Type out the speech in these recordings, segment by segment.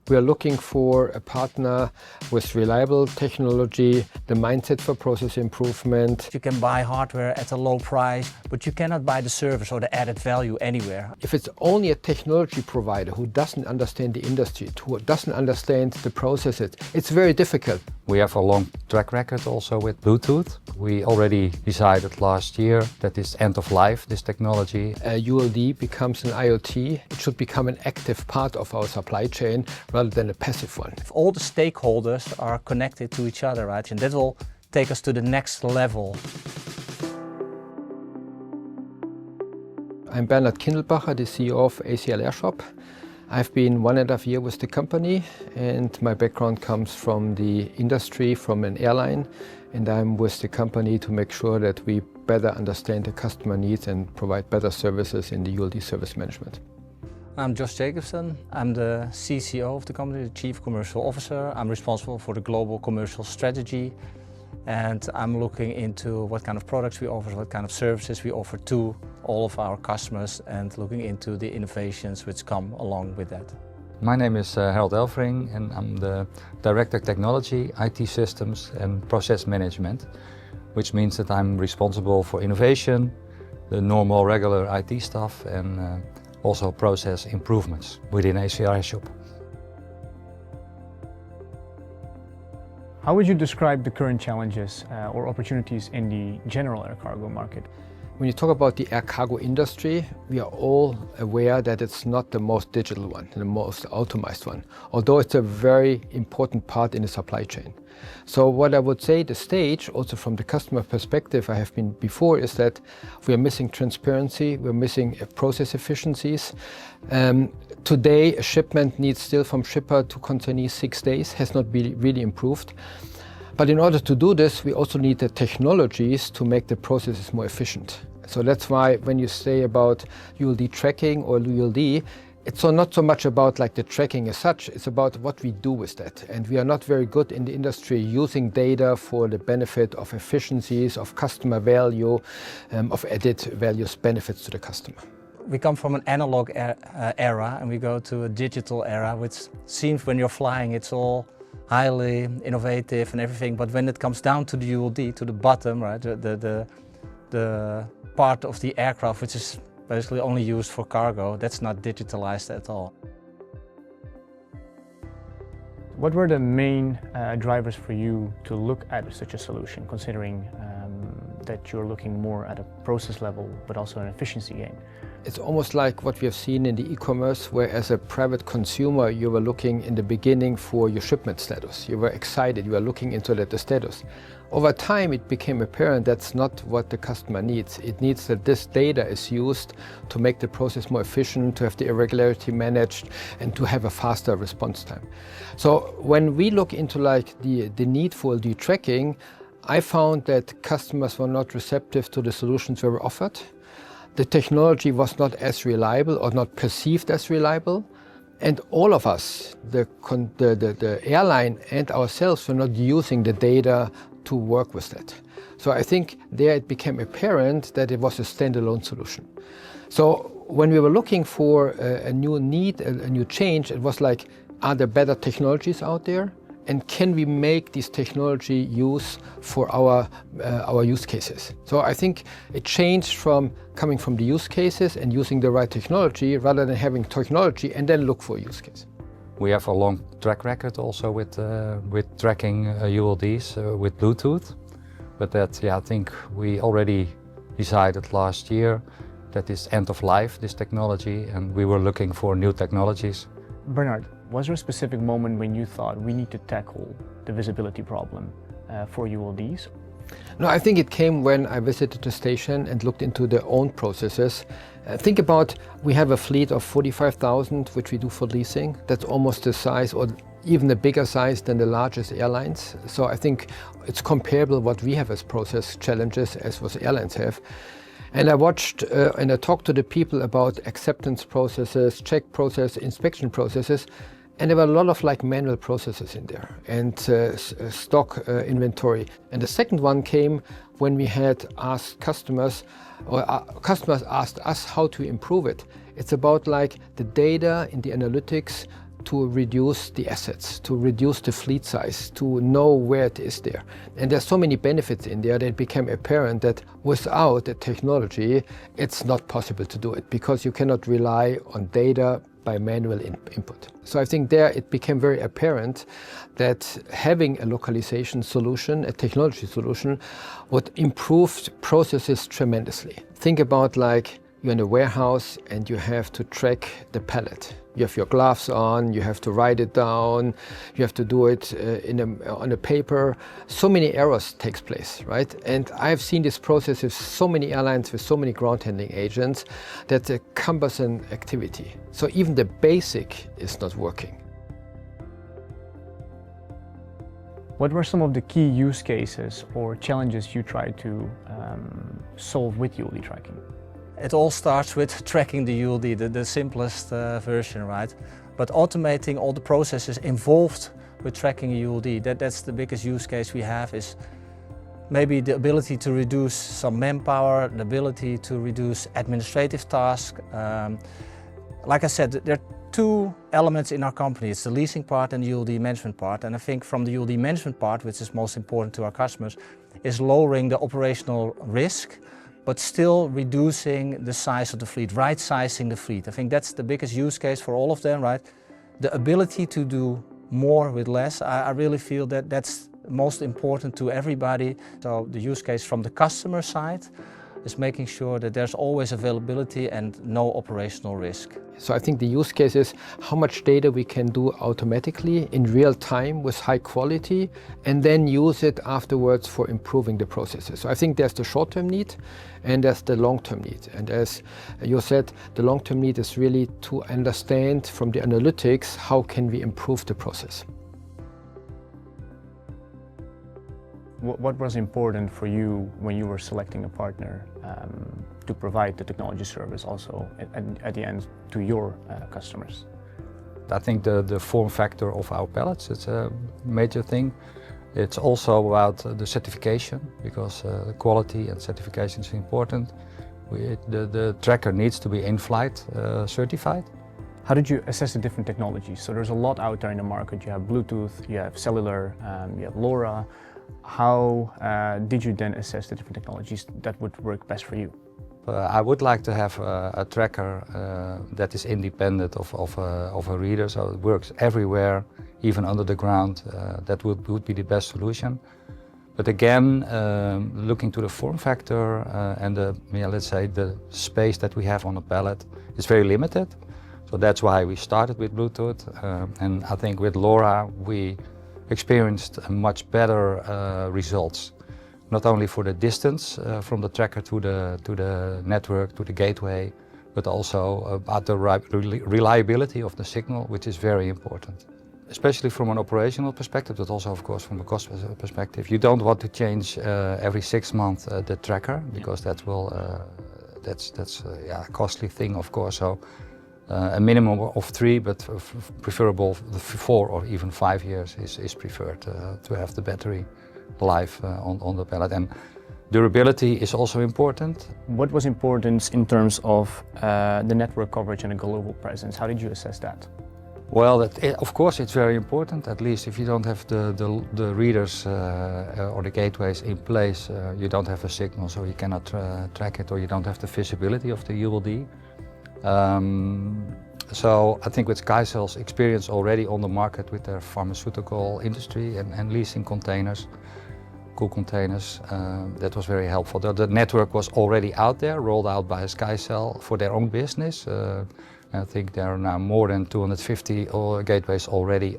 We are looking for a partner with reliable technology, the mindset for process improvement. You can buy hardware at a low price, but you cannot buy the service or the added value anywhere. If it's only a technology provider who doesn't understand the industry, who doesn't understand the processes, it's very difficult. We have a long track record also with Bluetooth. We already decided last year that it's end of life, this technology. ULD becomes an IoT. It should become an active part of our supply chain rather than a passive one. If all the stakeholders are connected to each other, right, and that will take us to the next level. I'm Bernhard Kindelbacher, the CEO of ACL Airshop. I've been 1.5 years with the company, and my background comes from the industry, from an airline, and I'm with the company to make sure that we better understand the customer needs and provide better services in the ULD service management. I'm Josh Jacobson. I'm the CCO of the company, the Chief Commercial Officer. I'm responsible for the global commercial strategy, and I'm looking into what kind of products we offer, what kind of services we offer to all of our customers, and looking into the innovations which come along with that. My name is Harold Elfring, and I'm the Director of Technology, IT Systems and Process Management, which means that I'm responsible for innovation, the normal regular IT stuff, and also process improvements within ACL Airshop. How would you describe the current challenges or opportunities in the general air cargo market? When you talk about the air cargo industry, we are all aware that it's not the most digital one, the most automized one, although it's a very important part in the supply chain. So what I would say the stage, also from the customer perspective I have been before, is that we are missing transparency, we're missing process efficiencies. Today, a shipment needs still from shipper to consignee 6 days, has not really improved. But in order to do this, we also need the technologies to make the processes more efficient. So that's why when you say about ULD tracking or ULD, it's not so much about like the tracking as such, it's about what we do with that. And we are not very good in the industry using data for the benefit of efficiencies, of customer value, of added values benefits to the customer. We come from an analog era and we go to a digital era, which seems when you're flying it's all highly innovative and everything, but when it comes down to the ULD, to the bottom, right, the part of the aircraft which is basically only used for cargo, that's not digitalized at all. What were the main drivers for you to look at such a solution, considering that you're looking more at a process level, but also an efficiency gain? It's almost like what we have seen in the e-commerce, where as a private consumer, you were looking in the beginning for your shipment status. You were excited, you were looking into the status. Over time, it became apparent that's not what the customer needs. It needs that this data is used to make the process more efficient, to have the irregularity managed, and to have a faster response time. So when we look into like the need for the tracking, I found that customers were not receptive to the solutions we were offered. The technology was not as reliable or not perceived as reliable. And all of us, the airline and ourselves, were not using the data to work with that. So I think there it became apparent that it was a standalone solution. So when we were looking for a new need, a new change, it was like, are there better technologies out there? And can we make this technology use for our use cases? So I think it changed from coming from the use cases and using the right technology rather than having technology and then look for a use case. We have a long track record also with tracking ULDs with Bluetooth, but that, I think we already decided last year that it's end of life, this technology, and we were looking for new technologies. Bernhard, was there a specific moment when you thought we need to tackle the visibility problem for ULDs? No, I think it came when I visited the station and looked into their own processes. Think about, we have a fleet of 45,000, which we do for leasing. That's almost the size or even a bigger size than the largest airlines. So I think it's comparable what we have as process challenges as what airlines have. And I watched and I talked to the people about acceptance processes, check process, inspection processes, and there were a lot of like manual processes in there and stock inventory. And the second one came when we had asked customers, or customers asked us how to improve it. It's about like the data in the analytics to reduce the assets, to reduce the fleet size, to know where it is there. And there's so many benefits in there that it became apparent that without the technology, it's not possible to do it because you cannot rely on data by manual input. So I think there it became very apparent that having a localization solution, a technology solution, would improve processes tremendously. Think about like you're in a warehouse and you have to track the pallet. You have your gloves on, you have to write it down, you have to do it on a paper. So many errors takes place, right? And I've seen this process with so many airlines, with so many ground handling agents, that's a cumbersome activity. So even the basic is not working. What were some of the key use cases or challenges you tried to solve with ULD tracking? It all starts with tracking the ULD, the simplest version, right? But automating all the processes involved with tracking ULD, that's the biggest use case we have, is maybe the ability to reduce some manpower, the ability to reduce administrative tasks. Like I said, there are two elements in our company. It's the leasing part and the ULD management part. And I think from the ULD management part, which is most important to our customers, is lowering the operational risk, but still reducing the size of the fleet, right-sizing the fleet. I think that's the biggest use case for all of them, right? The ability to do more with less, I really feel that that's most important to everybody. So the use case from the customer side is making sure that there's always availability and no operational risk. So I think the use case is how much data we can do automatically in real time with high quality and then use it afterwards for improving the processes. So I think there's the short-term need and there's the long-term need. And as you said, the long-term need is really to understand from the analytics how can we improve the process. What was important for you when you were selecting a partner to provide the technology service also at the end to your customers? I think the form factor of our pallets, it's a major thing. It's also about the certification, because quality and certification is important. The tracker needs to be in-flight certified. How did you assess the different technologies? So there's a lot out there in the market. You have Bluetooth, you have cellular, you have LoRa. How did you then assess the different technologies that would work best for you? I would like to have a tracker that is independent of a reader, so it works everywhere, even under the ground. That would be the best solution. But again, looking to the form factor and let's say the space that we have on a pallet is very limited. So that's why we started with Bluetooth, and I think with LoRa we experienced much better results, not only for the distance from the tracker to the network, to the gateway, but also about the reliability of the signal, which is very important. Especially from an operational perspective, but also of course from a cost perspective. You don't want to change every 6 months the tracker, because that will that's a costly thing, of course. So a minimum of 3, but preferable 4 or even 5 years is preferred to have the battery life on the pallet. And durability is also important. What was important in terms of the network coverage and a global presence? How did you assess that? Well, of course it's very important. At least if you don't have the readers or the gateways in place, you don't have a signal, so you cannot track it, or you don't have the visibility of the ULD. So I think with SkyCell's experience already on the market with their pharmaceutical industry and leasing containers, cool containers, that was very helpful. The network was already out there, rolled out by SkyCell for their own business. I think there are now more than 250 gateways already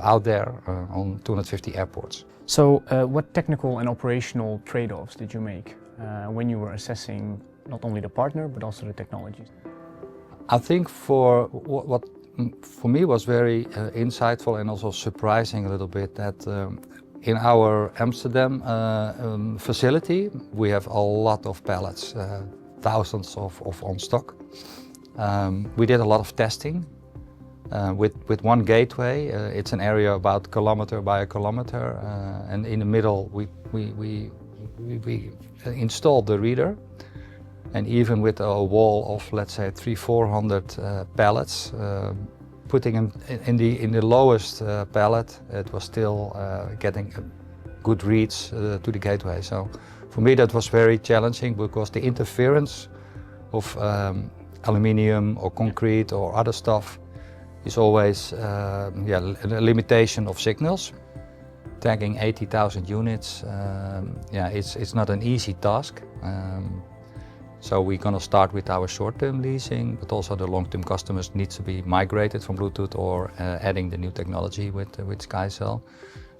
out there on 250 airports. So what technical and operational trade-offs did you make when you were assessing not only the partner but also the technologies? I think for what for me was very insightful and also surprising a little bit, that in our Amsterdam facility we have a lot of pallets, thousands of on stock. We did a lot of testing with one gateway. It's an area about kilometer by a kilometer, and in the middle we installed the reader. And even with a wall of, let's say, 300-400 pallets putting him in the lowest pallet, it was still getting good reads to the gateway. So for me that was very challenging because the interference of aluminium or concrete or other stuff is always a limitation of signals. Tagging 80,000 units, it's not an easy task. So we're going to start with our short-term leasing, but also the long-term customers need to be migrated from Bluetooth or adding the new technology with SkyCell.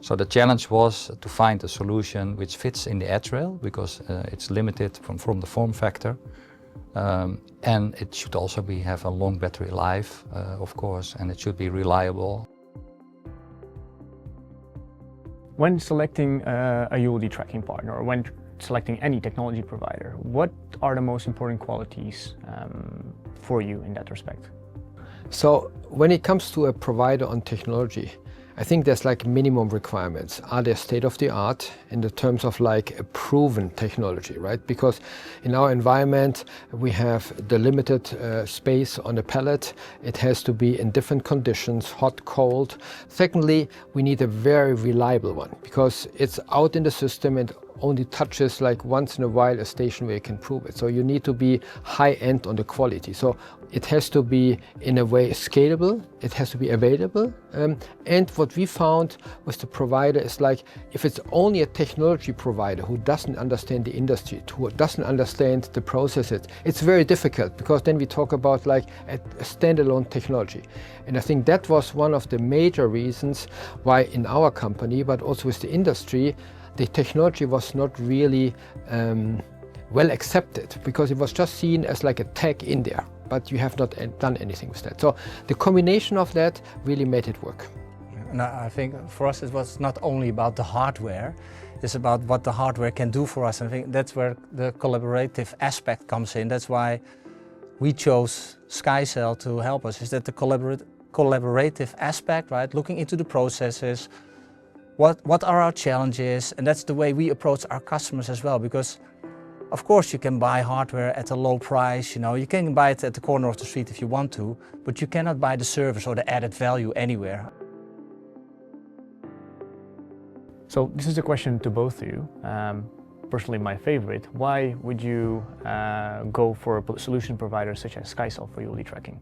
So the challenge was to find a solution which fits in the edge rail because it's limited from the form factor. And it should also have a long battery life, of course, and it should be reliable. When selecting a ULD tracking partner or when selecting any technology provider, what are the most important qualities for you in that respect? So when it comes to a provider on technology, I think there's like minimum requirements. Are they state of the art in the terms of like a proven technology, right? Because in our environment, we have the limited space on the pallet. It has to be in different conditions, hot, cold. Secondly, we need a very reliable one because it's out in the system and only touches like once in a while a station where you can prove it. So you need to be high end on the quality. So it has to be in a way scalable, it has to be available. And what we found with the provider is like, if it's only a technology provider who doesn't understand the industry, who doesn't understand the processes, it's very difficult because then we talk about like a standalone technology. And I think that was one of the major reasons why in our company, but also with the industry, the technology was not really well accepted because it was just seen as like a tag in there, but you have not done anything with that. So the combination of that really made it work. And I think for us it was not only about the hardware, it's about what the hardware can do for us. I think that's where the collaborative aspect comes in. That's why we chose SkyCell to help us, is that the collaborative aspect, right? Looking into the processes, what are our challenges, and that's the way we approach our customers as well, because of course you can buy hardware at a low price, you can buy it at the corner of the street if you want to, but you cannot buy the service or the added value anywhere. So this is a question to both of you. Personally my favorite, why would you go for a solution provider such as SkyCell for ULD tracking?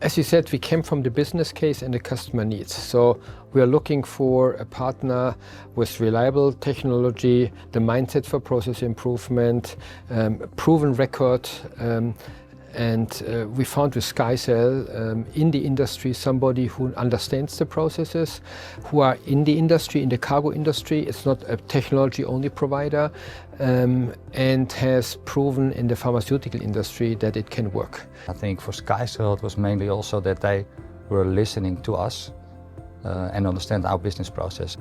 As you said, we came from the business case and the customer needs. So we are looking for a partner with reliable technology, the mindset for process improvement, proven record, and we found with SkyCell in the industry somebody who understands the processes, who are in the industry, in the cargo industry. It's not a technology-only provider, and has proven in the pharmaceutical industry that it can work. I think for SkyCell it was mainly also that they were listening to us and understand our business process.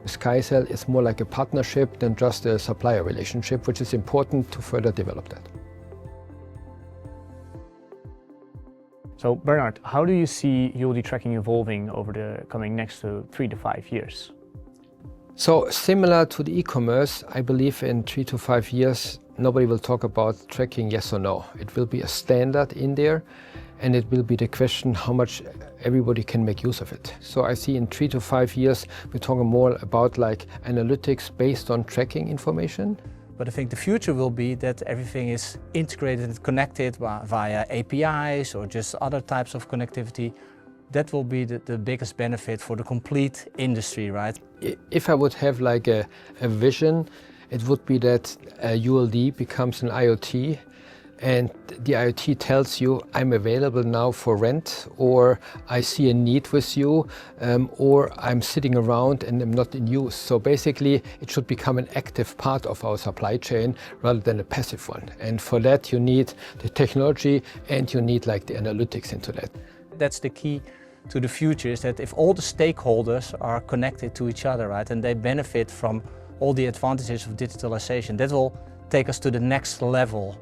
SkyCell is more like a partnership than just a supplier relationship, which is important to further develop that. So Bernard, how do you see ULD tracking evolving over the coming next 3 to 5 years? So similar to the e-commerce, I believe in 3 to 5 years, nobody will talk about tracking yes or no. It will be a standard in there, and it will be the question how much everybody can make use of it. So I see in 3 to 5 years, we're talking more about like analytics based on tracking information. But I think the future will be that everything is integrated and connected via APIs or just other types of connectivity. That will be the biggest benefit for the complete industry, right? If I would have like a vision, it would be that ULD becomes an IoT, and the IoT tells you I'm available now for rent, or I see a need with you, or I'm sitting around and I'm not in use. So basically it should become an active part of our supply chain rather than a passive one. And for that you need the technology and you need like the analytics into that. That's the key to the future, is that if all the stakeholders are connected to each other, right, and they benefit from all the advantages of digitalization, that will take us to the next level.